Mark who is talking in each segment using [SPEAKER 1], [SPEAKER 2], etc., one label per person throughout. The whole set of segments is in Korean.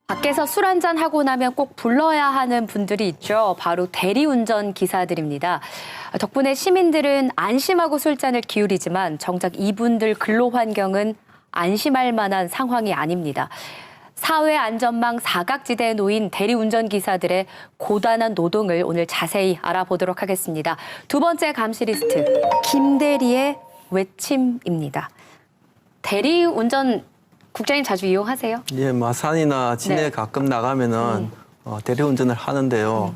[SPEAKER 1] 밖에서 술 한잔 하고 나면 꼭 불러야 하는 분들이 있죠. 바로 대리운전 기사들입니다. 덕분에 시민들은 안심하고 술잔을 기울이지만 정작 이분들 근로 환경은 안심할 만한 상황이 아닙니다. 사회 안전망 사각지대에 놓인 대리운전 기사들의 고단한 노동을 오늘 자세히 알아보도록 하겠습니다. 두 번째 감시 리스트, 김대리의 외침입니다. 대리운전 국장님 자주 이용하세요?
[SPEAKER 2] 예, 마산이나 진해
[SPEAKER 1] 네.
[SPEAKER 2] 가끔 나가면은 대리운전을 하는데요.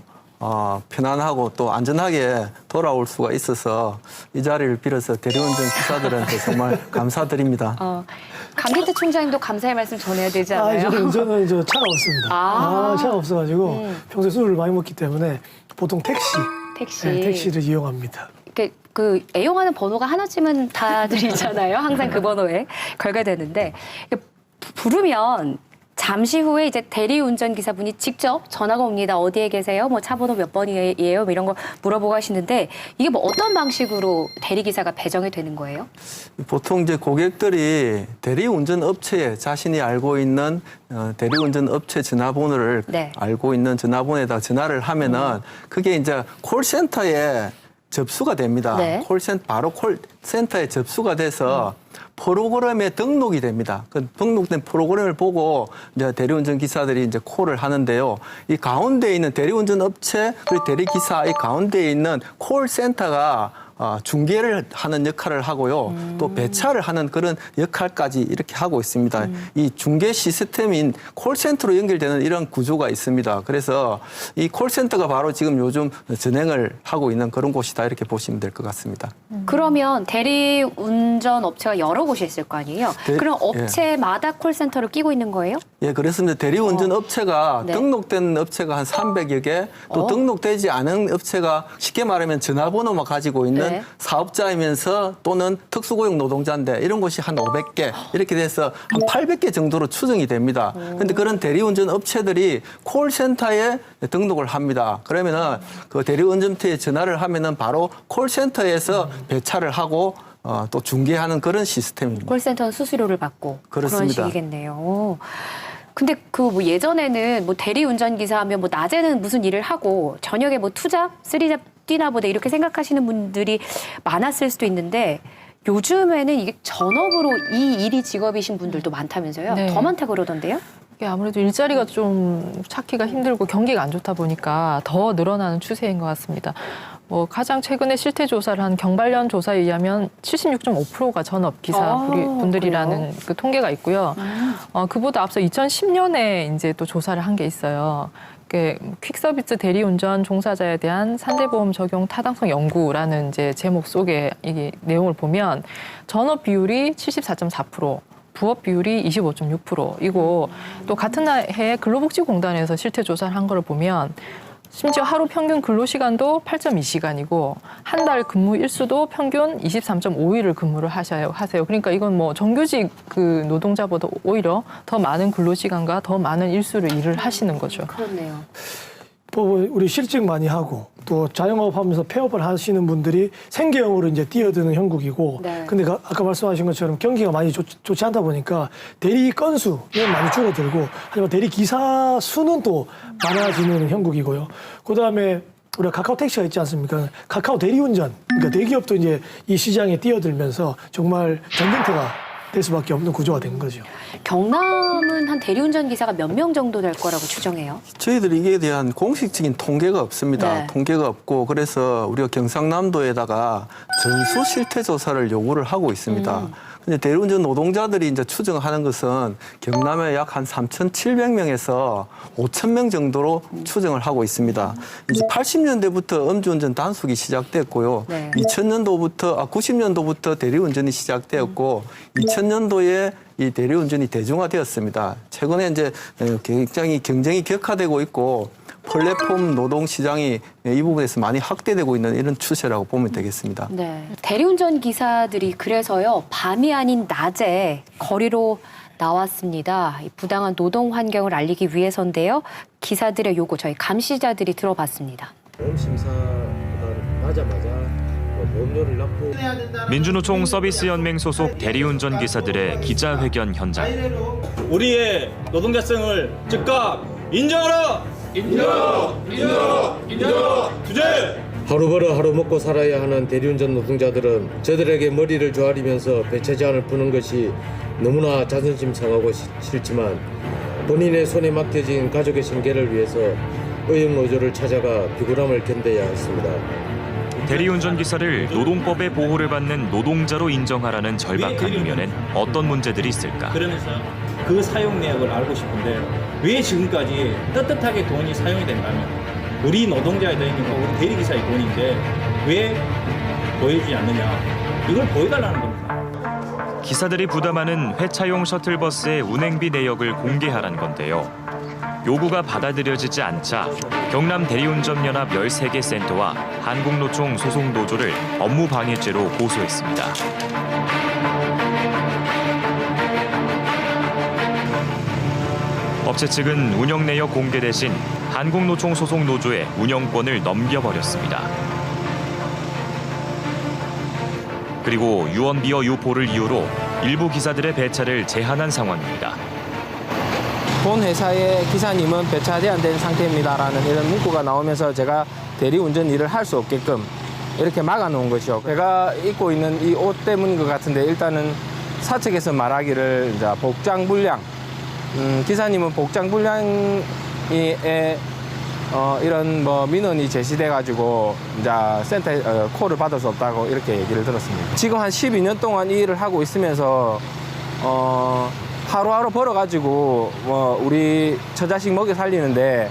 [SPEAKER 2] 편안하고 또 안전하게 돌아올 수가 있어서 이 자리를 빌어서 대리운전 기사들한테 정말 감사드립니다.
[SPEAKER 1] 강기태 총장님도 감사의 말씀 전해야 되지 않아요?
[SPEAKER 2] 저는
[SPEAKER 3] 차가 없습니다. 차가 없어가지고 평소에 술을 많이 먹기 때문에 보통
[SPEAKER 1] 택시.
[SPEAKER 3] 네, 택시를 이용합니다.
[SPEAKER 1] 그 애용하는 번호가 하나쯤은 다들 있잖아요. 항상 그 번호에 걸게 되는데 부르면 잠시 후에 이제 대리운전 기사분이 직접 전화가 옵니다. 어디에 계세요? 뭐 차 번호 몇 번이에요? 뭐 이런 거 물어보고 하시는데 이게 뭐 어떤 방식으로 대리기사가 배정이 되는 거예요?
[SPEAKER 2] 보통 이제 고객들이 대리운전 업체에 자신이 알고 있는 대리운전 업체 전화번호를
[SPEAKER 1] 네.
[SPEAKER 2] 알고 있는 전화번호에다 전화를 하면은 그게 이제 콜센터에 접수가 됩니다.
[SPEAKER 1] 네.
[SPEAKER 2] 바로 콜센터에 접수가 돼서 프로그램에 등록이 됩니다. 그 등록된 프로그램을 보고 이제 대리운전 기사들이 이제 콜을 하는데요. 이 가운데에 있는 대리운전 업체 그리고 대리기사 이 가운데에 있는 콜센터가 중개를 하는 역할을 하고요. 또 배차를 하는 그런 역할까지 이렇게 하고 있습니다. 이 중개 시스템인 콜센터로 연결되는 이런 구조가 있습니다. 그래서 이 콜센터가 바로 지금 요즘 진행을 하고 있는 그런 곳이다 이렇게 보시면 될 것 같습니다.
[SPEAKER 1] 그러면 대리운전 업체가 여러 곳이 있을 거 아니에요? 그럼 업체마다 콜센터를 끼고 있는 거예요?
[SPEAKER 2] 예, 그렇습니다. 대리운전 업체가
[SPEAKER 1] 네.
[SPEAKER 2] 등록된 업체가 한 300여 개, 또 등록되지 않은 업체가 쉽게 말하면 전화번호만 가지고 있는
[SPEAKER 1] 네.
[SPEAKER 2] 사업자이면서 또는 특수고용 노동자인데 이런 곳이 한 500개 이렇게 돼서 한 800개 정도로 추정이 됩니다. 그런데 그런 대리운전 업체들이 콜센터에 등록을 합니다. 그러면은 그 대리운전사에 전화를 하면은 바로 콜센터에서 배차를 하고 또 중개하는 그런 시스템입니다.
[SPEAKER 1] 콜센터는 수수료를 받고
[SPEAKER 2] 그렇습니다.
[SPEAKER 1] 그런 식이겠네요. 근데 그 뭐 예전에는 뭐 대리운전 기사 하면 뭐 낮에는 무슨 일을 하고 저녁에 뭐 투잡, 쓰리잡 뛰나 보다 이렇게 생각하시는 분들이 많았을 수도 있는데 요즘에는 이게 전업으로 이 일이 직업이신 분들도 많다면서요?
[SPEAKER 4] 네.
[SPEAKER 1] 더 많다고 그러던데요?
[SPEAKER 4] 이게 아무래도 일자리가 좀 찾기가 힘들고 경기가 안 좋다 보니까 더 늘어나는 추세인 것 같습니다. 뭐 가장 최근에 실태 조사를 한 경발련 조사에 의하면 76.5%가 전업 기사 분들이라는 그 통계가 있고요. 그보다 앞서 2010년에 이제 또 조사를 한 게 있어요. 퀵서비스 대리운전 종사자에 대한 산재보험 적용 타당성 연구라는 이제 제목 속에 이 내용을 보면 전업 비율이 74.4%. 부업 비율이 25.6%이고 또 같은 해에 근로복지공단에서 실태 조사를 한 거를 보면 심지어 하루 평균 근로시간도 8.2시간이고 한 달 근무 일수도 평균 23.5일을 근무를 하세요. 그러니까 이건 뭐 정규직 그 노동자보다 오히려 더 많은 근로시간과 더 많은 일수를 일을 하시는 거죠.
[SPEAKER 1] 그렇네요.
[SPEAKER 3] 우리 실직 많이 하고 또 자영업 하면서 폐업을 하시는 분들이 생계형으로 이제 뛰어드는 형국이고
[SPEAKER 1] 네.
[SPEAKER 3] 근데 아까 말씀하신 것처럼 경기가 많이 좋지 않다 보니까 대리 건수는 많이 줄어들고 하지만 대리 기사 수는 또 많아지는 형국이고요. 그다음에 우리가 카카오 택시가 있지 않습니까? 카카오 대리운전 그러니까 대기업도 이제 이 시장에 뛰어들면서 정말 전쟁터가 될 수밖에 없는 구조가 된 거죠.
[SPEAKER 1] 경남은 한 대리운전 기사가 몇 명 정도 될 거라고 추정해요?
[SPEAKER 2] 저희들이 이에 대한 공식적인 통계가 없습니다.
[SPEAKER 1] 네.
[SPEAKER 2] 통계가 없고 그래서 우리가 경상남도에다가 전수 실태 조사를 요구를 하고 있습니다. 근데 대리운전 노동자들이 이제 추정하는 것은 경남에 약 한 3,700명에서 5,000명 정도로 추정을 하고 있습니다. 이제 80년대부터 음주운전 단속이 시작됐고요.
[SPEAKER 1] 네.
[SPEAKER 2] 90년도부터 대리운전이 시작되었고 2000년도에 이 대리운전이 대중화되었습니다. 최근에 이제 굉장히 경쟁이 격화되고 있고 플랫폼 노동 시장이 이 부분에서 많이 확대되고 있는 이런 추세라고 보면 되겠습니다.
[SPEAKER 1] 네. 대리운전 기사들이 그래서요, 밤이 아닌 낮에 거리로 나왔습니다. 이 부당한 노동 환경을 알리기 위해서인데요. 기사들의 요구 저희 감시자들이 들어봤습니다.
[SPEAKER 5] 보험 심사가 나자마자 민주노총 서비스연맹 소속 대리운전 기사들의 기자회견 현장.
[SPEAKER 6] 우리의 노동자성을 즉각 인정하라! 인정하라! 투쟁!
[SPEAKER 7] 하루 벌어 하루 먹고 살아야 하는 대리운전 노동자들은 저들에게 머리를 조아리면서 배차 제한을 푸는 것이 너무나 자존심 상하고 싫지만 본인의 손에 맡겨진 가족의 생계를 위해서 의용노조를 찾아가 비굴함을 견뎌야 했습니다.
[SPEAKER 5] 대리운전 기사를 노동법의 보호를 받는 노동자로 인정하라는 절박한 이면엔 어떤 문제들이 있을까?
[SPEAKER 6] 그러면서 그 사용 내역을 알고 싶은데 왜 지금까지 떳떳하게 돈이 사용이 된다면 우리 노동자의 돈이니까 우리 대리기사의 돈인데 왜 보여주지 않느냐, 이걸 보여달라는 겁니다.
[SPEAKER 5] 기사들이 부담하는 회차용 셔틀버스의 운행비 내역을 공개하라는 건데요. 요구가 받아들여지지 않자 경남 대리운전연합 13개 센터와 한국노총 소속 노조를 업무방해죄로 고소했습니다. 업체 측은 운영 내역 공개 대신 한국노총 소속 노조에 운영권을 넘겨버렸습니다. 그리고 유언비어 유포를 이유로 일부 기사들의 배차를 제한한 상황입니다.
[SPEAKER 8] 본 회사의 기사님은 배차 제한된 상태입니다라는 이런 문구가 나오면서 제가 대리운전 일을 할 수 없게끔 이렇게 막아놓은 것이요. 제가 입고 있는 이 옷 때문인 것 같은데 일단은 사측에서 말하기를 이제 복장불량, 기사님은 복장불량에 이런 뭐 민원이 제시돼가지고 이제 센터에 콜을 받을 수 없다고 이렇게 얘기를 들었습니다. 지금 한 12년 동안 이 일을 하고 있으면서 하루하루 벌어가지고 뭐 우리 처자식 먹여 살리는데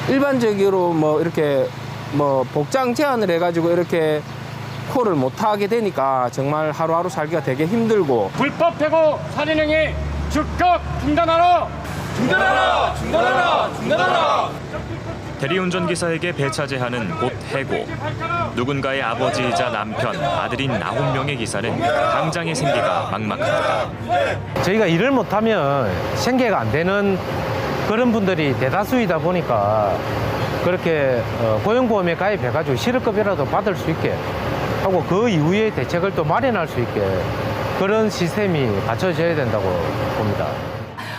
[SPEAKER 8] 일반적으로 뭐 이렇게 뭐 복장 제한을 해가지고 이렇게 콜을 못 하게 되니까 정말 하루하루 살기가 되게 힘들고.
[SPEAKER 9] 불법 해고 살인행위 즉각 중단하라! 중단하라! 중단하라! 중단하라!
[SPEAKER 5] 대리운전 기사에게 배차 제한은 곧 해고. 누군가의 아버지이자 남편, 아들인 9명의 기사는 당장의 생계가 막막합니다.
[SPEAKER 10] 저희가 일을 못하면 생계가 안 되는 그런 분들이 대다수이다 보니까 그렇게 고용보험에 가입해가지고 실업급여라도 받을 수 있게 하고 그 이후에 대책을 또 마련할 수 있게 그런 시스템이 갖춰져야 된다고 봅니다.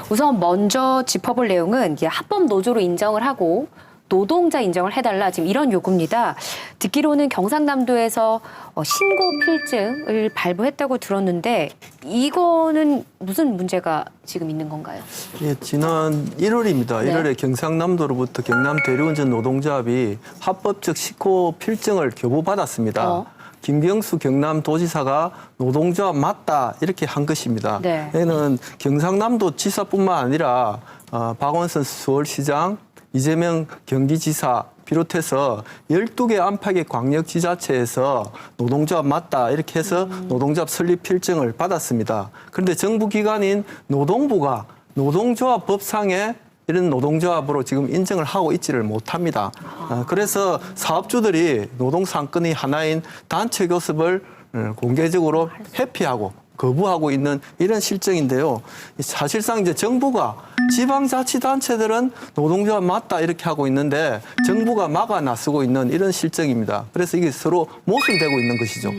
[SPEAKER 1] 우선 먼저 짚어볼 내용은 이제 합법 노조로 인정을 하고 노동자 인정을 해달라, 지금 이런 요구입니다. 듣기로는 경상남도에서 신고 필증을 발부했다고 들었는데 이거는 무슨 문제가 지금 있는 건가요?
[SPEAKER 2] 예, 지난 1월입니다.
[SPEAKER 1] 네.
[SPEAKER 2] 1월에 경상남도로부터 경남 대리운전 노동조합이 합법적 신고 필증을 교부받았습니다. 김경수 경남도지사가 노동조합 맞다 이렇게 한 것입니다.
[SPEAKER 1] 네.
[SPEAKER 2] 얘는 경상남도 지사뿐만 아니라 박원순 서울시장, 이재명 경기지사 비롯해서 12개 안팎의 광역지자체에서 노동조합 맞다 이렇게 해서 노동조합 설립 필증을 받았습니다. 그런데 정부기관인 노동부가 노동조합 법상에 이런 노동조합으로 지금 인정을 하고 있지를 못합니다. 그래서 사업주들이 노동상권의 하나인 단체 교섭을 공개적으로 회피하고 거부하고 있는 이런 실정인데요. 사실상 이제 정부가 지방자치단체들은 노동조합 맞다 이렇게 하고 있는데 정부가 막아 나서고 있는 이런 실정입니다. 그래서 이게 서로 모순되고 있는 것이죠.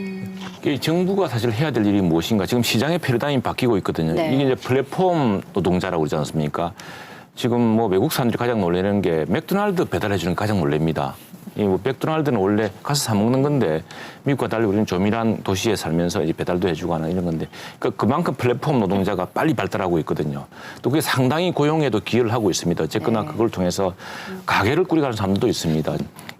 [SPEAKER 11] 정부가 사실 해야 될 일이 무엇인가. 지금 시장의 패러다임이 바뀌고 있거든요.
[SPEAKER 1] 네.
[SPEAKER 11] 이게 이제 플랫폼 노동자라고 그러지 않습니까? 지금 뭐 외국 사람들이 가장 놀라는 게 맥도날드 배달해주는 게 가장 놀랍니다. 이 뭐 맥도날드는 원래 가서 사 먹는 건데 미국과 달리 우리는 조밀한 도시에 살면서 이제 배달도 해주고 하는 이런 건데 그러니까 그만큼 플랫폼 노동자가 빨리 발달하고 있거든요. 또 그게 상당히 고용에도 기여를 하고 있습니다. 어쨌거나 그걸 통해서 가게를 꾸려가는 사람들도 있습니다.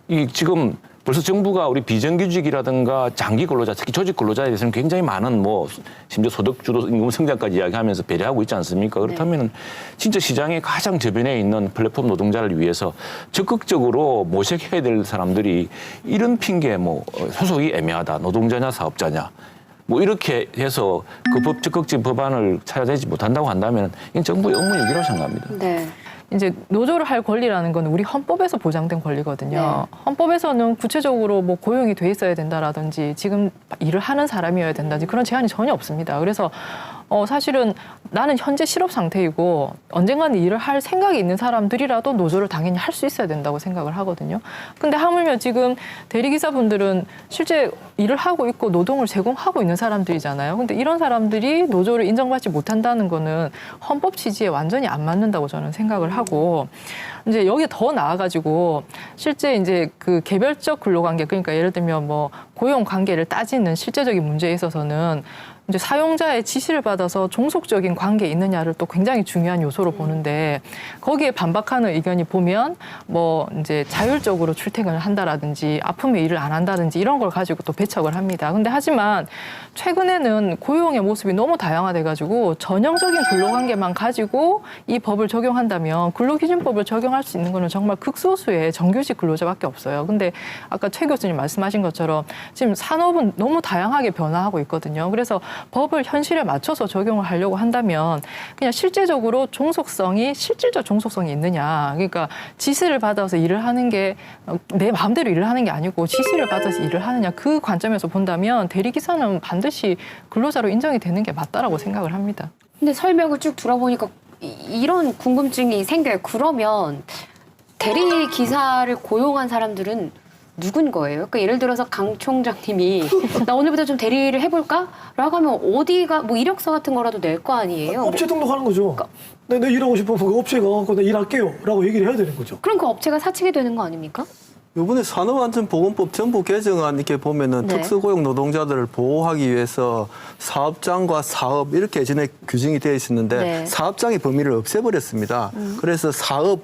[SPEAKER 11] 이 지금 벌써 정부가 우리 비정규직이라든가 장기 근로자, 특히 조직 근로자에 대해서는 굉장히 많은 뭐 심지어 소득 주도 임금 성장까지 이야기하면서 배려하고 있지 않습니까? 그렇다면 진짜 시장의 가장 저변에 있는 플랫폼 노동자를 위해서 적극적으로 모색해야 될 사람들이 이런 핑계 뭐 소속이 애매하다, 노동자냐 사업자냐 뭐 이렇게 해서 그 적극적인 법안을 찾아내지 못한다고 한다면 이건 정부의 업무 유기라고 생각합니다.
[SPEAKER 1] 네.
[SPEAKER 4] 이제 노조를 할 권리라는 건 우리 헌법에서 보장된 권리거든요.
[SPEAKER 1] 네.
[SPEAKER 4] 헌법에서는 구체적으로 뭐 고용이 돼 있어야 된다라든지 지금 일을 하는 사람이어야 된다든지 그런 제한이 전혀 없습니다. 그래서 사실은 나는 현재 실업 상태이고 언젠가는 일을 할 생각이 있는 사람들이라도 노조를 당연히 할 수 있어야 된다고 생각을 하거든요. 근데 하물며 지금 대리기사분들은 실제 일을 하고 있고 노동을 제공하고 있는 사람들이잖아요. 근데 이런 사람들이 노조를 인정받지 못한다는 거는 헌법 취지에 완전히 안 맞는다고 저는 생각을 하고, 이제 여기에 더 나아가지고 실제 이제 그 개별적 근로관계, 그러니까 예를 들면 뭐 고용 관계를 따지는 실제적인 문제에 있어서는 이제 사용자의 지시를 받아서 종속적인 관계에 있느냐를 또 굉장히 중요한 요소로 보는데, 거기에 반박하는 의견이 보면 뭐 이제 자율적으로 출퇴근을 한다라든지 아프면 일을 안 한다든지 이런 걸 가지고 또 배척을 합니다. 근데 하지만 최근에는 고용의 모습이 너무 다양화돼가지고 전형적인 근로관계만 가지고 이 법을 적용한다면 근로기준법을 적용할 수 있는 거는 정말 극소수의 정규직 근로자밖에 없어요. 근데 아까 최 교수님 말씀하신 것처럼 지금 산업은 너무 다양하게 변화하고 있거든요. 그래서 법을 현실에 맞춰서 적용을 하려고 한다면 그냥 실질적 종속성이 있느냐. 그러니까 지시를 받아서 일을 하는 게 내 마음대로 일을 하는 게 아니고 지시를 받아서 일을 하느냐. 그 관점에서 본다면 대리기사는 반드시 근로자로 인정이 되는 게 맞다라고 생각을 합니다.
[SPEAKER 1] 근데 설명을 쭉 들어보니까 이런 궁금증이 생겨요. 그러면 대리기사를 고용한 사람들은 누군 거예요? 그러니까 예를 들어서 강 총장님이 나 오늘부터 좀 대리를 해볼까? 라고 하면 어디가 뭐 이력서 같은 거라도 낼 거 아니에요?
[SPEAKER 3] 업체 등록하는 거죠. 내가 일하고 싶으면 그 업체가 나 일할게요 라고 얘기를 해야 되는 거죠.
[SPEAKER 1] 그럼 그 업체가 사측이 되는 거 아닙니까?
[SPEAKER 2] 이번에 산업안전보건법 전부 개정안 이렇게 보면은
[SPEAKER 1] 네.
[SPEAKER 2] 특수고용 노동자들을 보호하기 위해서 사업장과 사업 이렇게 예전에 규정이 되어 있었는데
[SPEAKER 1] 네.
[SPEAKER 2] 사업장의 범위를 없애버렸습니다. 그래서 사업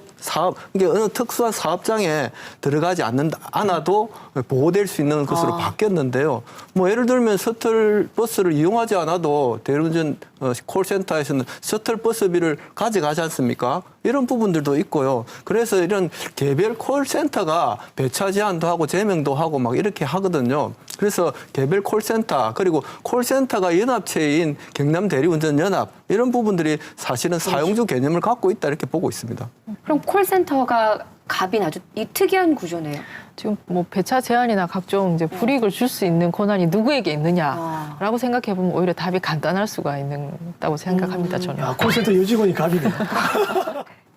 [SPEAKER 2] 이게 어느 특수한 사업장에 들어가지 않아도 보호될 수 있는 것으로 바뀌었는데요. 뭐 예를 들면 셔틀버스를 이용하지 않아도 대리운전 콜센터에서는 셔틀버스비를 가져가지 않습니까? 이런 부분들도 있고요. 그래서 이런 개별 콜센터가 배차 제한도 하고 제명도 하고 막 이렇게 하거든요. 그래서 개별 콜센터 그리고 콜센터가 연합체인 경남 대리운전 연합 이런 부분들이 사실은 사용주 개념을 갖고 있다 이렇게 보고 있습니다.
[SPEAKER 1] 그럼 콜센터가 갑인 아주 이 특이한 구조네요.
[SPEAKER 4] 지금 뭐 배차 제한이나 각종 이제 불이익을 줄 수 있는 권한이 누구에게 있느냐라고 생각해 보면 오히려 답이 간단할 수가 있다고 생각합니다. 저는.
[SPEAKER 3] 야, 콜센터 여직원이 갑이네.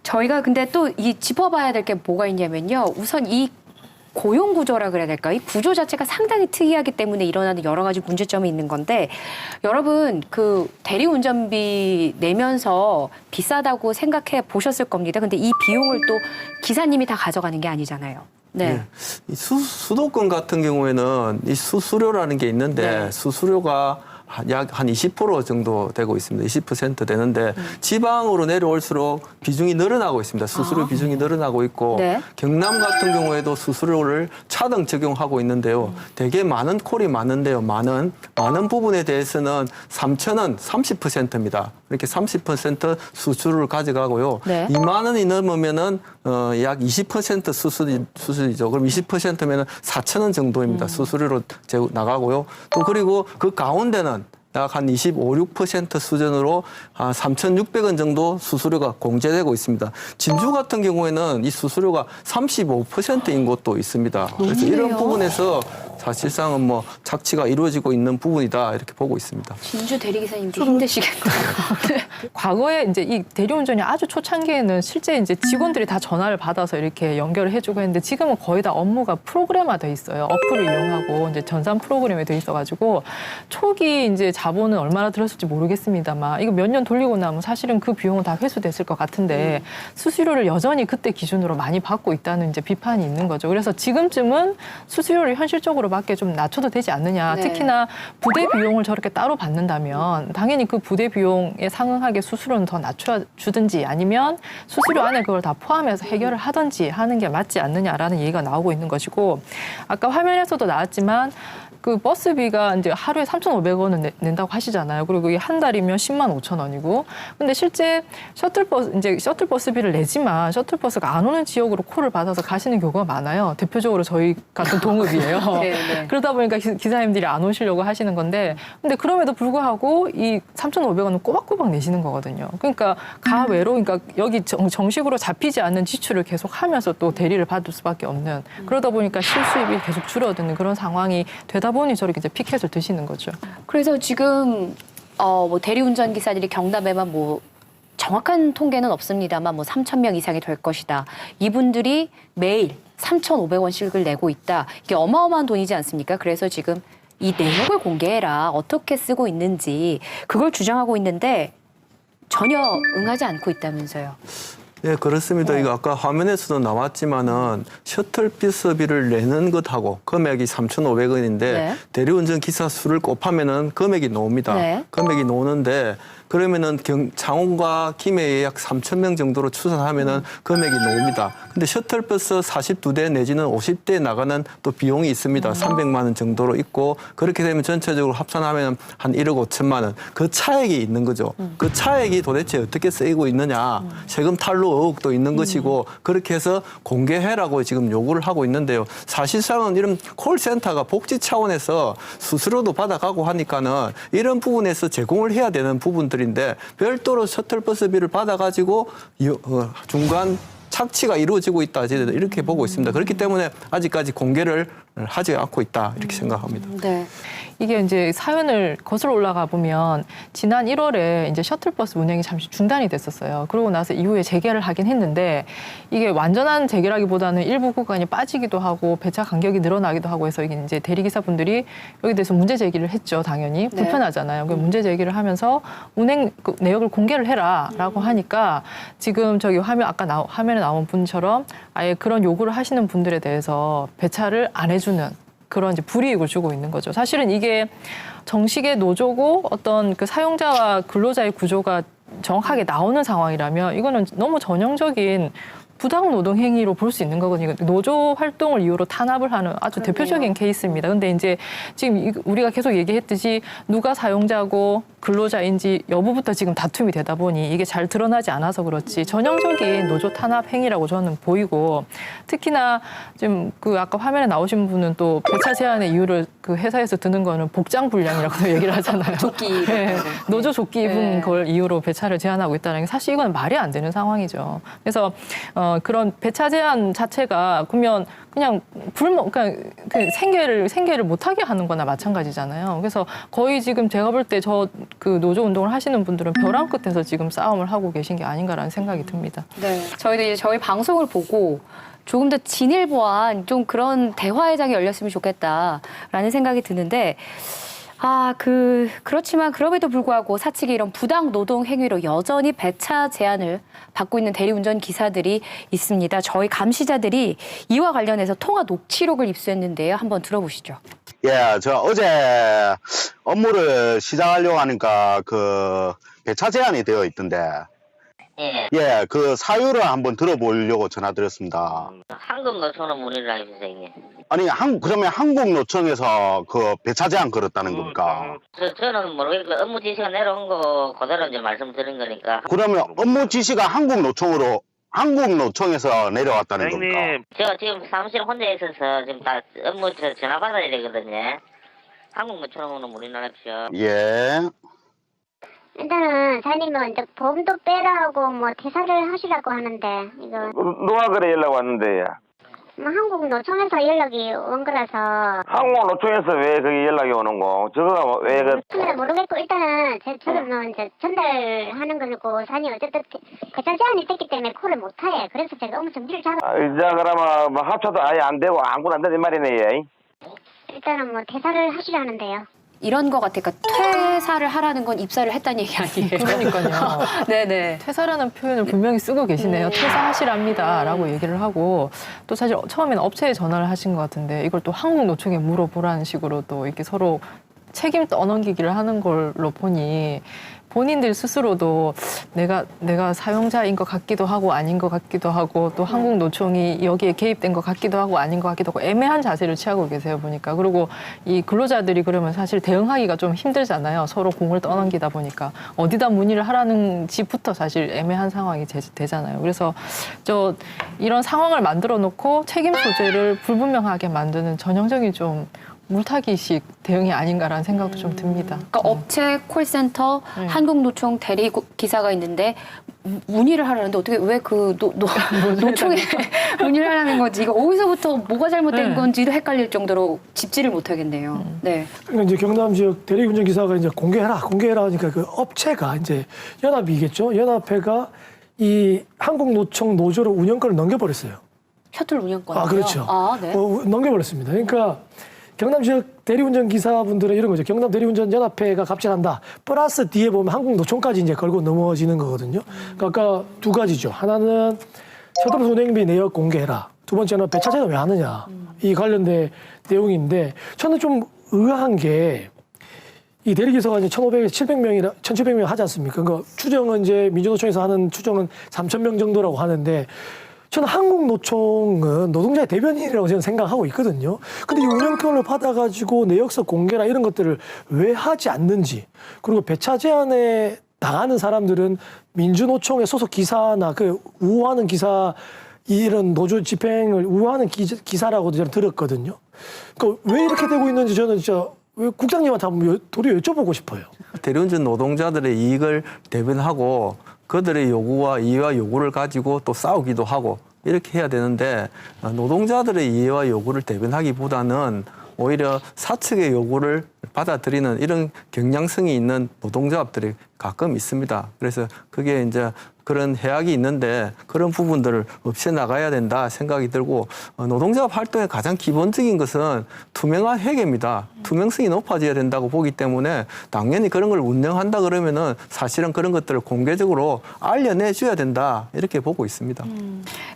[SPEAKER 1] 저희가 근데 또 이 짚어봐야 될 게 뭐가 있냐면요. 우선 이 고용 구조라 그래야 될까? 이 구조 자체가 상당히 특이하기 때문에 일어나는 여러 가지 문제점이 있는 건데, 여러분 그 대리운전비 내면서 비싸다고 생각해 보셨을 겁니다. 근데 이 비용을 또 기사님이 다 가져가는 게 아니잖아요. 네.
[SPEAKER 2] 네. 이 수도권 같은 경우에는 이 수수료라는 게 있는데
[SPEAKER 1] 네.
[SPEAKER 2] 수수료가 약 한 20% 정도 되고 있습니다. 20% 되는데 지방으로 내려올수록 비중이 늘어나고 있습니다. 수수료 비중이 늘어나고 있고
[SPEAKER 1] 네.
[SPEAKER 2] 경남 같은 경우에도 수수료를 차등 적용하고 있는데요. 되게 많은 콜이 많은데요. 많은 부분에 대해서는 3,000원 30%입니다. 이렇게 30% 수수료를 가져가고요.
[SPEAKER 1] 네.
[SPEAKER 2] 2만 원이 넘으면은 약 20% 수수료죠. 그럼 20%면은 4,000원 정도입니다. 수수료로 나가고요. 또 그리고 그 가운데는 약 한 25, 6% 수준으로 한 3,600원 정도 수수료가 공제되고 있습니다. 진주 같은 경우에는 이 수수료가 35%인 곳도 있습니다. 그래서 이런 부분에서 사실상은 뭐 착취가 이루어지고 있는 부분이다 이렇게 보고 있습니다.
[SPEAKER 1] 진주 대리기사님도 힘드시겠네요.
[SPEAKER 4] 과거에 이제 이 대리운전이 아주 초창기에는 실제 이제 직원들이 다 전화를 받아서 이렇게 연결을 해주고 했는데 지금은 거의 다 업무가 프로그램화돼 있어요. 어플을 이용하고 이제 전산 프로그램에 돼 있어가지고 초기 이제 자본은 얼마나 들었을지 모르겠습니다만 이거 몇 년 돌리고 나면 사실은 그 비용은 다 회수됐을 것 같은데 수수료를 여전히 그때 기준으로 많이 받고 있다는 이제 비판이 있는 거죠. 그래서 지금쯤은 수수료를 현실적으로 밖에 좀 낮춰도 되지 않느냐.
[SPEAKER 1] 네.
[SPEAKER 4] 특히나 부대 비용을 저렇게 따로 받는다면 당연히 그 부대 비용에 상응하게 수수료는 더 낮춰주든지 아니면 수수료 안에 그걸 다 포함해서 해결을 하든지 하는 게 맞지 않느냐라는 얘기가 나오고 있는 것이고 아까 화면에서도 나왔지만 그 버스비가 이제 하루에 3,500원을 낸다고 하시잖아요. 그리고 이게 한 달이면 10만 5천 원이고. 근데 실제 셔틀버스비를 내지만 셔틀버스가 안 오는 지역으로 콜을 받아서 가시는 경우가 많아요. 대표적으로 저희 같은 동업이에요.
[SPEAKER 1] 네, 네.
[SPEAKER 4] 그러다 보니까 기사님들이 안 오시려고 하시는 건데, 근데 그럼에도 불구하고 이 3,500원은 꼬박꼬박 내시는 거거든요. 그러니까 가외로, 그러니까 여기 정식으로 잡히지 않는 지출을 계속 하면서 또 대리를 받을 수밖에 없는. 그러다 보니까 실수입이 계속 줄어드는 그런 상황이 되다 보니 저렇게 이제 피켓을 드시는 거죠.
[SPEAKER 1] 그래서 지금 뭐 대리운전 기사들이 경남에만 뭐 정확한 통계는 없습니다만 뭐 3,000명 이상이 될 것이다. 이분들이 매일 3,500원씩을 내고 있다. 이게 어마어마한 돈이지 않습니까? 그래서 지금 이 내역을 공개해라. 어떻게 쓰고 있는지 그걸 주장하고 있는데 전혀 응하지 않고 있다면서요.
[SPEAKER 2] 예, 그렇습니다. 이거 아까 화면에서도 나왔지만은 셔틀버스비를 내는 것하고 금액이 3,500원인데
[SPEAKER 1] 네.
[SPEAKER 2] 대리운전 기사 수를 곱하면은 금액이 나옵니다.
[SPEAKER 1] 네.
[SPEAKER 2] 금액이 나오는데 그러면은 창원과 김해에 약 3,000명 정도로 추산하면은 금액이 나옵니다. 근데 셔틀버스 42대 내지는 50대 나가는 또 비용이 있습니다. 300만 원 정도로 있고 그렇게 되면 전체적으로 합산하면 한 1억 5천만 원. 그 차액이 있는 거죠. 그 차액이 도대체 어떻게 쓰이고 있느냐. 세금 탈루 의혹도 있는 것이고 그렇게 해서 공개해라고 지금 요구를 하고 있는데요. 사실상은 이런 콜센터가 복지 차원에서 수수료도 받아가고 하니까는 이런 부분에서 제공을 해야 되는 부분들인데 별도로 셔틀버스비를 받아가지고 중간 착취가 이루어지고 있다. 이렇게 보고 있습니다. 그렇기 때문에 아직까지 공개를 하지 않고 있다. 이렇게 생각합니다.
[SPEAKER 1] 네.
[SPEAKER 4] 이게 이제 사연을 거슬러 올라가 보면 지난 1월에 이제 셔틀버스 운행이 잠시 중단이 됐었어요. 그러고 나서 이후에 재개를 하긴 했는데 이게 완전한 재개라기보다는 일부 구간이 빠지기도 하고 배차 간격이 늘어나기도 하고 해서 이게 이제 대리기사분들이 여기 대해서 문제 제기를 했죠. 당연히 불편하잖아요. 그 문제 제기를 하면서 운행 내역을 공개를 해라라고 하니까 지금 저기 화면에 나온 분처럼 아예 그런 요구를 하시는 분들에 대해서 배차를 안 해주는 그런 이제 불이익을 주고 있는 거죠. 사실은 이게 정식의 노조고 어떤 그 사용자와 근로자의 구조가 정확하게 나오는 상황이라면 이거는 너무 전형적인 부당 노동 행위로 볼 수 있는 거거든요. 노조 활동을 이유로 탄압을 하는 아주 대표적인 케이스입니다. 근데 이제 지금 우리가 계속 얘기했듯이 누가 사용자고 근로자인지 여부부터 지금 다툼이 되다 보니 이게 잘 드러나지 않아서 그렇지 전형적인 노조 탄압 행위라고 저는 보이고 특히나 지금 그 아까 화면에 나오신 분은 또 배차 제한의 이유를 그 회사에서 드는 거는 복장 불량이라고 얘기를 하잖아요.
[SPEAKER 1] 조끼.
[SPEAKER 4] 네. 노조 조끼 입은 걸 이유로 배차를 제한하고 있다는 게 사실 이건 말이 안 되는 상황이죠. 그래서 그런 배차 제한 자체가 그러면 그냥 그러니까 생계를 못하게 하는 거나 마찬가지잖아요. 그래서 거의 지금 제가 볼 때 그 노조 운동을 하시는 분들은 벼랑 끝에서 지금 싸움을 하고 계신 게 아닌가라는 생각이 듭니다.
[SPEAKER 1] 네. 저희도 이제 저희 방송을 보고 조금 더 진일보한 좀 그런 대화의 장이 열렸으면 좋겠다라는 생각이 드는데 그렇지만 그럼에도 불구하고 사측이 이런 부당 노동 행위로 여전히 배차 제한을 받고 있는 대리운전 기사들이 있습니다. 저희 감시자들이 이와 관련해서 통화 녹취록을 입수했는데요. 한번 들어보시죠.
[SPEAKER 12] 예, 저 어제 업무를 시작하려고 하니까 그 배차 제한이 되어 있던데. 예, 그 사유를 한번 들어보려고 전화드렸습니다.
[SPEAKER 13] 한국노총으로 문의를 하셨어요, 이게.
[SPEAKER 12] 아니, 그러면 한국노총에서 그 배차 제한 걸었다는 겁니까?
[SPEAKER 13] 저는 모르겠고 업무 지시가 내려온 거 그대로 이제 말씀드린 거니까.
[SPEAKER 12] 그러면 업무 지시가 한국노총에서 내려왔다는 겁니까?
[SPEAKER 13] 제가 지금 사무실 혼자 있어서 지금 다 업무 전화 받아야 되거든요. 한국노총으로 문의를 하십시오.
[SPEAKER 12] 예.
[SPEAKER 14] 일단은 사장님은 이제 보험도 빼라고 뭐 퇴사를 하시라고 하는데 이거
[SPEAKER 15] 누가 그래 연락 왔는데?
[SPEAKER 14] 한국노총에서 연락이 온 거라서.
[SPEAKER 15] 한국노총에서 왜 그게 연락이 오는 거? 저거가 왜 그?
[SPEAKER 14] 모르겠고 일단은 저는 뭐 이제 전달하는 거고 사장님 어쨌든 배차 제한이 됐기 때문에 콜을 못 해. 그래서 제가 업무 정지를 잡아.
[SPEAKER 15] 자 그러면 뭐 합쳐도 아예 안 되고 아무것도 안 되는 말이네. 얘.
[SPEAKER 14] 일단은 뭐 퇴사를 하시라는데요.
[SPEAKER 1] 이런 것 같아요. 그러니까 퇴사를 하라는 건 입사를 했다는 얘기 아니에요.
[SPEAKER 4] 그러니까요.
[SPEAKER 1] 네네.
[SPEAKER 4] 퇴사라는 표현을 분명히 쓰고 계시네요. 퇴사하시랍니다라고 얘기를 하고 또 사실 처음에는 업체에 전화를 하신 것 같은데 이걸 또 한국노총에 물어보라는 식으로 또 이렇게 서로 책임 떠넘기기를 하는 걸로 보니 본인들 스스로도 내가 사용자인 것 같기도 하고 아닌 것 같기도 하고 또 한국노총이 여기에 개입된 것 같기도 하고 아닌 것 같기도 하고 애매한 자세를 취하고 계세요 보니까. 그리고 이 근로자들이 그러면 사실 대응하기가 좀 힘들잖아요. 서로 공을 떠넘기다 보니까 어디다 문의를 하라는 지부터 사실 애매한 상황이 되잖아요. 그래서 이런 상황을 만들어 놓고 책임 소재를 불분명하게 만드는 전형적인 좀 물타기식 대응이 아닌가라는 생각도 좀 듭니다.
[SPEAKER 1] 그러니까 업체 콜센터 한국노총 대리 기사가 있는데 문의를 하라는데 어떻게 왜 그 노총에 문의를 하라는 건지 이거 어디서부터 뭐가 잘못된
[SPEAKER 4] 네.
[SPEAKER 1] 건지도 헷갈릴 정도로 짚지를 못하겠네요. 네.
[SPEAKER 3] 그러니까 이제 경남 지역 대리운전 기사가 이제 공개해라 하니까 그 업체가 이제 연합이겠죠. 연합회가 이 한국노총 노조로 운영권을 넘겨버렸어요.
[SPEAKER 1] 셔틀 운영권.
[SPEAKER 3] 아, 그렇죠.
[SPEAKER 1] 아, 네.
[SPEAKER 3] 넘겨버렸습니다. 그러니까 경남 지역 대리운전 기사분들은 이런 거죠. 경남 대리운전 연합회가 갑질한다. 플러스 뒤에 보면 한국노총까지 이제 걸고 넘어지는 거거든요. 그러니까 아까 두 가지죠. 하나는 셔틀버스 운행비 내역 공개해라. 두 번째는 배차제는 왜 하느냐. 이 관련된 내용인데 저는 좀 의아한 게 이 대리기사가 이제 1,700명 하지 않습니까? 그러니까 추정은 이제 민주노총에서 하는 추정은 3,000명 정도라고 하는데 저는 한국노총은 노동자의 대변인이라고 저는 생각하고 있거든요. 근데 이 운영권을 받아가지고 내역서 공개나 이런 것들을 왜 하지 않는지, 그리고 배차 제한에 당하는 사람들은 민주노총의 소속 기사나 그 우호하는 기사, 이런 노조 집행을 우호하는 기사라고도 저는 들었거든요. 그러니까 왜 이렇게 되고 있는지 저는 진짜 왜 국장님한테 한번 도리어 여쭤보고 싶어요.
[SPEAKER 2] 대리운전 노동자들의 이익을 대변하고 그들의 요구와 이해와 요구를 가지고 또 싸우기도 하고 이렇게 해야 되는데 노동자들의 이해와 요구를 대변하기보다는 오히려 사측의 요구를 받아들이는 이런 경향성이 있는 노동조합들이 가끔 있습니다. 그래서 그게 이제 그런 해악이 있는데 그런 부분들을 없애나가야 된다 생각이 들고 노동조합 활동의 가장 기본적인 것은 투명한 회계입니다. 투명성이 높아져야 된다고 보기 때문에 당연히 그런 걸 운영한다 그러면은 사실은 그런 것들을 공개적으로 알려내줘야 된다 이렇게 보고 있습니다.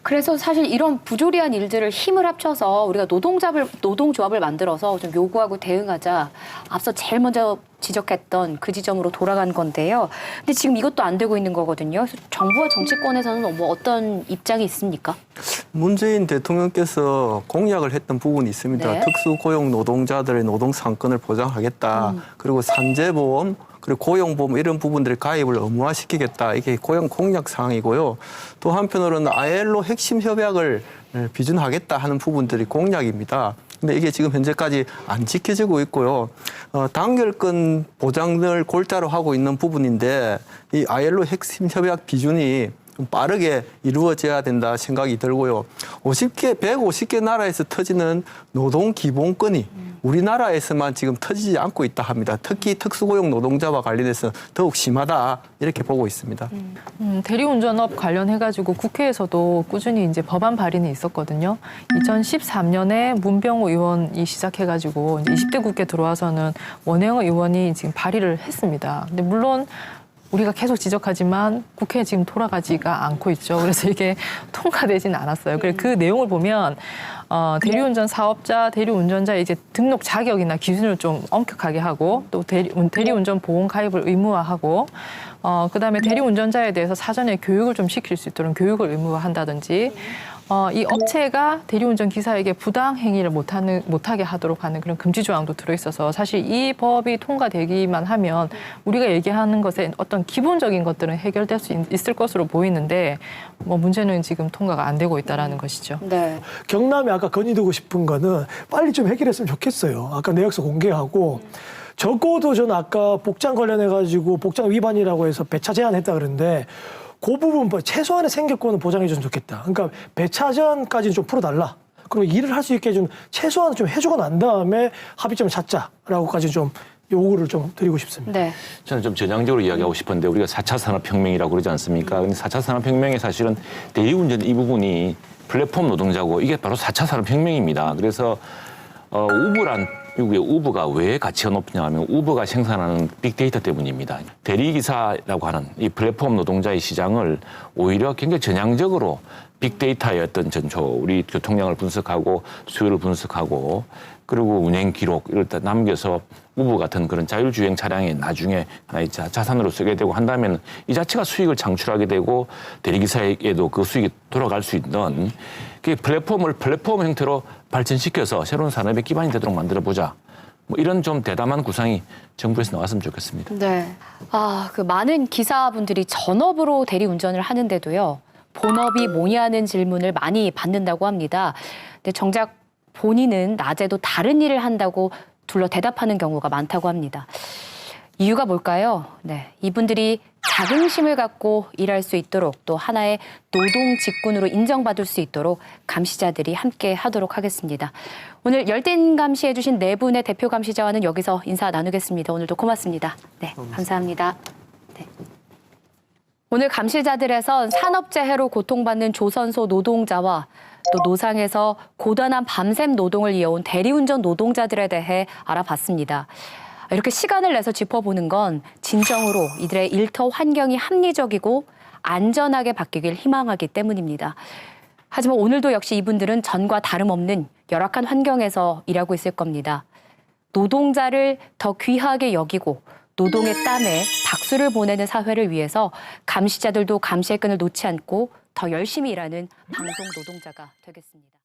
[SPEAKER 1] 그래서 사실 이런 부조리한 일들을 힘을 합쳐서 우리가 노동조합을 만들어서 좀 요구하고 대응하자 앞서 제일 먼저 지적했던 그 지점으로 돌아간 건데요. 근데 지금 이것도 안 되고 있는 거거든요. 그래서 정부와 정치권에서는 뭐 어떤 입장이 있습니까?
[SPEAKER 2] 문재인 대통령께서 공약을 했던 부분이 있습니다.
[SPEAKER 1] 네.
[SPEAKER 2] 특수고용 노동자들의 노동 상권을 보장하겠다. 그리고 산재보험, 그리고 고용보험 이런 부분들의 가입을 의무화시키겠다. 이게 고용 공약 사항이고요. 또 한편으로는 ILO 핵심 협약을 비준하겠다 하는 부분들이 공약입니다. 근데 이게 지금 현재까지 안 지켜지고 있고요. 단결권 보장을 골자로 하고 있는 부분인데 이 ILO 핵심 협약 비준이 좀 빠르게 이루어져야 된다 생각이 들고요. 150개 나라에서 터지는 노동 기본권이 우리나라에서만 지금 터지지 않고 있다 합니다. 특히 특수고용 노동자와 관련해서 더욱 심하다 이렇게 보고 있습니다.
[SPEAKER 4] 대리운전업 관련해가지고 국회에서도 꾸준히 이제 법안 발의는 있었거든요. 2013년에 문병호 의원이 시작해가지고 이제 20대 국회 들어와서는 원혜영 의원이 지금 발의를 했습니다. 근데 물론 우리가 계속 지적하지만 국회에 지금 돌아가지가 않고 있죠. 그래서 이게 통과되지는 않았어요. 그래서 그 내용을 보면 대리운전 사업자, 대리운전자의 이제 등록 자격이나 기준을 좀 엄격하게 하고 또 대리운전 보험 가입을 의무화하고 그다음에 대리운전자에 대해서 사전에 교육을 좀 시킬 수 있도록 교육을 의무화한다든지 이 업체가 대리운전 기사에게 부당 행위를 못하게 하도록 하는 그런 금지 조항도 들어있어서 사실 이 법이 통과되기만 하면 우리가 얘기하는 것에 어떤 기본적인 것들은 해결될 수 있을 것으로 보이는데 뭐 문제는 지금 통과가 안 되고 있다라는 것이죠.
[SPEAKER 1] 네.
[SPEAKER 3] 경남에 아까 건의두고 싶은 거는 빨리 좀 해결했으면 좋겠어요. 아까 내역서 공개하고 적어도 저는 아까 복장 관련해가지고 복장 위반이라고 해서 배차 제한했다 그러는데 그 부분 최소한의 생계권은 보장해줬으면 좋겠다. 그러니까 배차 제한까지는 좀 풀어달라. 그리고 일을 할 수 있게 좀 최소한 좀 해주고 난 다음에 합의점을 찾자라고까지 좀 요구를 좀 드리고 싶습니다.
[SPEAKER 1] 네.
[SPEAKER 11] 저는 좀 전향적으로 이야기하고 싶은데 우리가 4차 산업혁명이라고 그러지 않습니까? 근데 4차 산업혁명의 사실은 대리운전 이 부분이 플랫폼 노동자고 이게 바로 4차 산업혁명입니다. 그래서 우버란 미국의 우버가 왜 가치가 높냐 하면 우버가 생산하는 빅데이터 때문입니다. 대리기사라고 하는 이 플랫폼 노동자의 시장을 오히려 굉장히 전향적으로 빅데이터의 어떤 전초, 우리 교통량을 분석하고 수요를 분석하고 그리고 운행 기록 이럴 때 남겨서 우버 같은 그런 자율주행 차량에 나중에 하나의 자산으로 쓰게 되고 한다면 이 자체가 수익을 창출하게 되고 대리기사에게도 그 수익이 돌아갈 수 있는 그 플랫폼을 플랫폼 형태로 발전시켜서 새로운 산업의 기반이 되도록 만들어보자. 뭐 이런 좀 대담한 구상이 정부에서 나왔으면 좋겠습니다.
[SPEAKER 1] 네. 그 많은 기사분들이 전업으로 대리운전을 하는데도요. 본업이 뭐냐는 질문을 많이 받는다고 합니다. 근데 정작 본인은 낮에도 다른 일을 한다고 둘러 대답하는 경우가 많다고 합니다. 이유가 뭘까요? 네, 이분들이 자긍심을 갖고 일할 수 있도록 또 하나의 노동 직군으로 인정받을 수 있도록 감시자들이 함께 하도록 하겠습니다. 오늘 열띤 감시해 주신 네 분의 대표 감시자와는 여기서 인사 나누겠습니다. 오늘도 고맙습니다. 네, 감사합니다. 네. 오늘 감시자들에선 산업재해로 고통받는 조선소 노동자와 또 노상에서 고단한 밤샘 노동을 이어온 대리운전 노동자들에 대해 알아봤습니다. 이렇게 시간을 내서 짚어보는 건 진정으로 이들의 일터 환경이 합리적이고 안전하게 바뀌길 희망하기 때문입니다. 하지만 오늘도 역시 이분들은 전과 다름없는 열악한 환경에서 일하고 있을 겁니다. 노동자를 더 귀하게 여기고 노동의 땀에 박수를 보내는 사회를 위해서 감시자들도 감시의 끈을 놓지 않고 더 열심히 일하는 방송 노동자가 되겠습니다.